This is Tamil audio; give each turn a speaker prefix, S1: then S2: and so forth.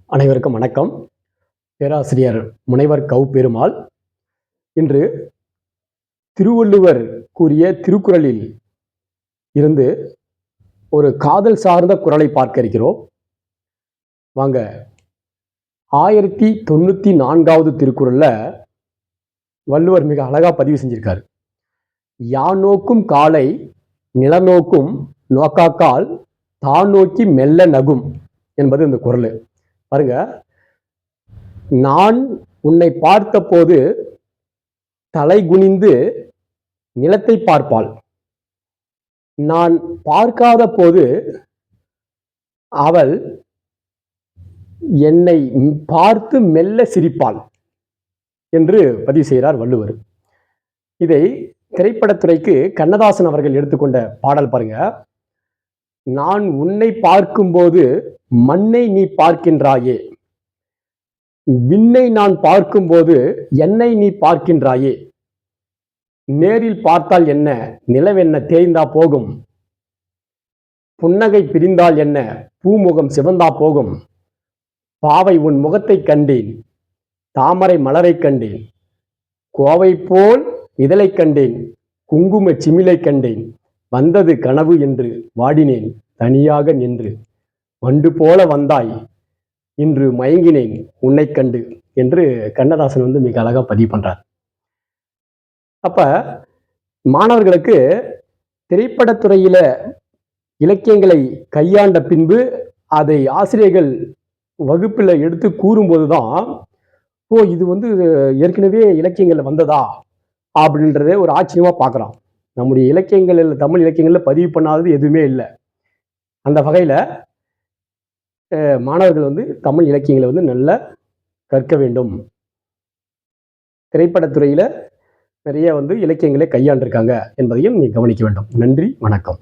S1: அனைவருக்கும் வணக்கம். பேராசிரியர் முனைவர் கௌ பெருமாள் இன்று திருவள்ளுவர் கூறிய திருக்குறளில் இருந்து ஒரு காதல் சார்ந்த குறளை பார்க்க இருக்கிறோம். வாங்க. 1094வது திருக்குறள்ல வள்ளுவர் மிக அழகா பதிவு செஞ்சிருக்காரு. யான் நோக்கும் காலை நிலநோக்கும் நோக்காக்கால் தான் நோக்கி மெல்ல நகும் என்பது இந்த குறள். பாருங்க, நான் உன்னை பார்த்த போது தலை குனிந்து நிலத்தை பார்ப்பாள், நான் பார்க்காத போது அவள் என்னை பார்த்து மெல்ல சிரிப்பாள் என்று பதிவு செய்கிறார் வள்ளுவர். இதை திரைப்படத்துறைக்கு கண்ணதாசன் அவர்கள் எடுத்துக்கொண்ட பாடல் பாருங்க. நான் உன்னை பார்க்கும்போது மண்ணை நீ பார்க்கின்றாயே, விண்ணை நான் பார்க்கும்போது என்னை நீ பார்க்கின்றாயே, நேரில் பார்த்தால் என்ன நிலவென்ன தேய்ந்தா போகும், புன்னகை பிரிந்தால் என்ன பூமுகம் சிவந்தா போகும், பாவை உன் முகத்தை கண்டேன் தாமரை மலரை கண்டேன், கோவை போல் இதழை கண்டேன் குங்கும சிமிலை கண்டேன், வந்தது கனவு என்று வாடினேன் தனியாக நின்று, வண்டு போல வந்தாய் இன்று மயங்கினேன் உன்னை கண்டு என்று கண்ணதாசன் மிக அழகா பதிவு பண்றார். அப்ப மாணவர்களுக்கு திரைப்படத்துறையில இலக்கியங்களை கையாண்ட பின்பு அதை ஆசிரியர்கள் வகுப்பில் எடுத்து கூறும்போதுதான் இது ஏற்கனவே இலக்கியங்கள்ல வந்ததா அப்படின்றதே ஒரு ஆச்சரியமா பார்க்குறோம். நம்முடைய இலக்கியங்களில் தமிழ் இலக்கியங்களில் பதிவு பண்ணாதது எதுவுமே இல்லை. அந்த வகையில் மாணவர்கள் தமிழ் இலக்கியங்களை நல்லா கற்க வேண்டும். திரைப்படத்துறையில் நிறைய இலக்கியங்களை கையாண்டிருக்காங்க என்பதையும் நீ கவனிக்க வேண்டும். நன்றி, வணக்கம்.